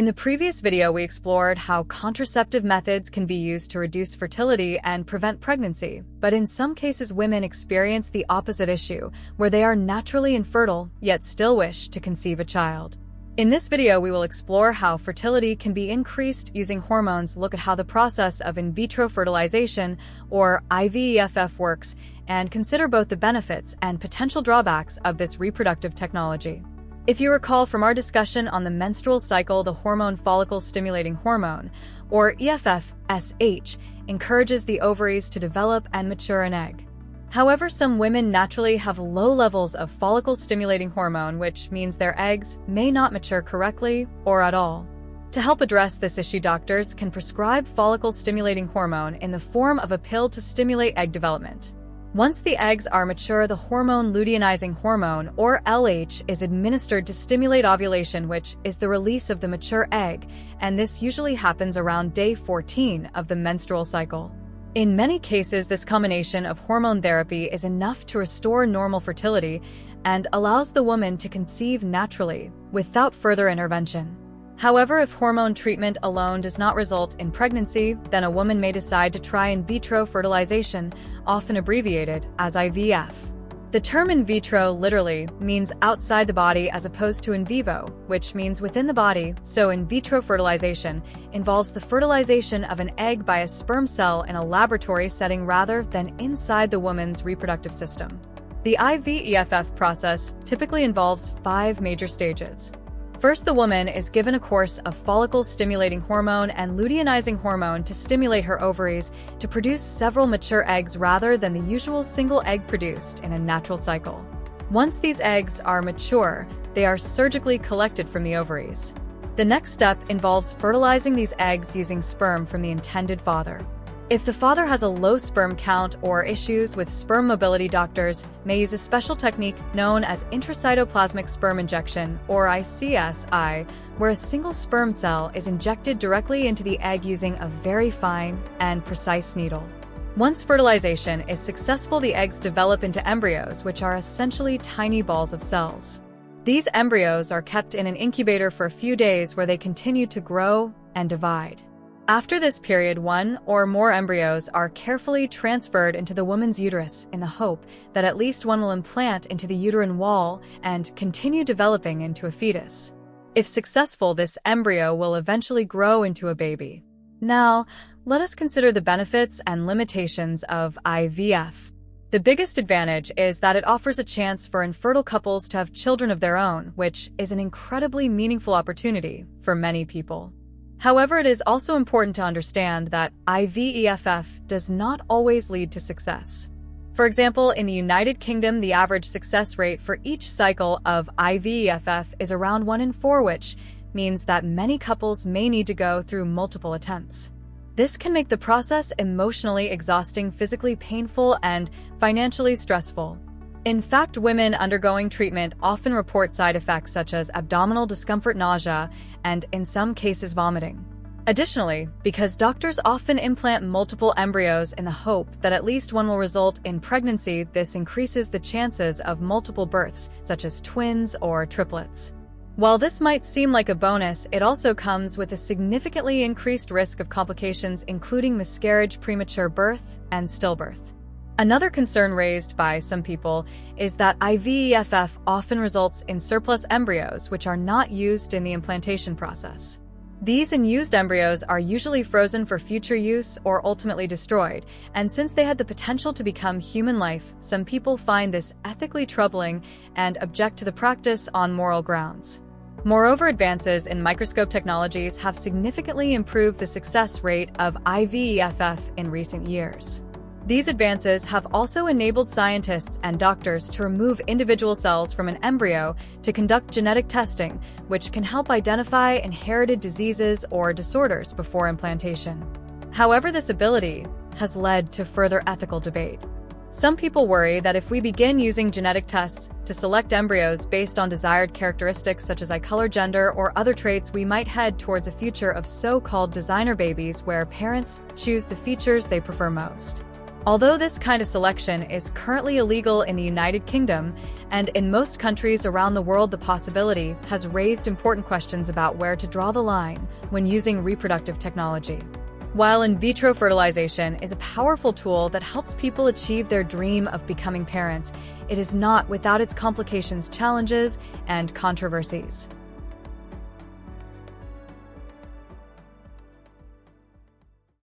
In the previous video, we explored how contraceptive methods can be used to reduce fertility and prevent pregnancy, but in some cases women experience the opposite issue, where they are naturally infertile, yet still wish to conceive a child. In this video, we will explore how fertility can be increased using hormones, look at how the process of in vitro fertilization, or IVEFF, works, and consider both the benefits and potential drawbacks of this reproductive technology. If you recall from our discussion on the menstrual cycle, the hormone follicle-stimulating hormone, or EFF-SH, encourages the ovaries to develop and mature an egg. However, some women naturally have low levels of follicle-stimulating hormone, which means their eggs may not mature correctly or at all. To help address this issue, doctors can prescribe follicle-stimulating hormone in the form of a pill to stimulate egg development. Once the eggs are mature, the hormone luteinizing hormone, or LH, is administered to stimulate ovulation, which is the release of the mature egg, and this usually happens around day 14 of the menstrual cycle. In many cases, this combination of hormone therapy is enough to restore normal fertility and allows the woman to conceive naturally, without further intervention. However, if hormone treatment alone does not result in pregnancy, then a woman may decide to try in vitro fertilization, often abbreviated as IVF. The term in vitro literally means outside the body as opposed to in vivo, which means within the body, so in vitro fertilization involves the fertilization of an egg by a sperm cell in a laboratory setting rather than inside the woman's reproductive system. The IVEFF process typically involves 5 major stages. First, the woman is given a course of follicle-stimulating hormone and luteinizing hormone to stimulate her ovaries to produce several mature eggs rather than the usual single egg produced in a natural cycle. Once these eggs are mature, they are surgically collected from the ovaries. The next step involves fertilizing these eggs using sperm from the intended father. If the father has a low sperm count or issues with sperm mobility, doctors may use a special technique known as intracytoplasmic sperm injection, or ICSI, where a single sperm cell is injected directly into the egg using a very fine and precise needle. Once fertilization is successful, the eggs develop into embryos, which are essentially tiny balls of cells. These embryos are kept in an incubator for a few days where they continue to grow and divide. After this period, one or more embryos are carefully transferred into the woman's uterus in the hope that at least one will implant into the uterine wall and continue developing into a fetus. If successful, this embryo will eventually grow into a baby. Now, let us consider the benefits and limitations of IVF. The biggest advantage is that it offers a chance for infertile couples to have children of their own, which is an incredibly meaningful opportunity for many people. However, it is also important to understand that IVEFF does not always lead to success. For example, in the United Kingdom, the average success rate for each cycle of IVEFF is around 1 in 4, which means that many couples may need to go through multiple attempts. This can make the process emotionally exhausting, physically painful, and financially stressful. In fact, women undergoing treatment often report side effects such as abdominal discomfort, nausea, and in some cases vomiting. Additionally, because doctors often implant multiple embryos in the hope that at least one will result in pregnancy, this increases the chances of multiple births, such as twins or triplets. While this might seem like a bonus, it also comes with a significantly increased risk of complications, including miscarriage, premature birth, and stillbirth. Another concern raised by some people is that IVEFF often results in surplus embryos, which are not used in the implantation process. These unused embryos are usually frozen for future use or ultimately destroyed, and since they had the potential to become human life, some people find this ethically troubling and object to the practice on moral grounds. Moreover, advances in microscope technologies have significantly improved the success rate of IVEFF in recent years. These advances have also enabled scientists and doctors to remove individual cells from an embryo to conduct genetic testing, which can help identify inherited diseases or disorders before implantation. However, this ability has led to further ethical debate. Some people worry that if we begin using genetic tests to select embryos based on desired characteristics such as eye color, gender, or other traits, we might head towards a future of so-called designer babies where parents choose the features they prefer most. Although this kind of selection is currently illegal in the United Kingdom and in most countries around the world, the possibility has raised important questions about where to draw the line when using reproductive technology. While in vitro fertilization is a powerful tool that helps people achieve their dream of becoming parents, it is not without its complications, challenges, and controversies.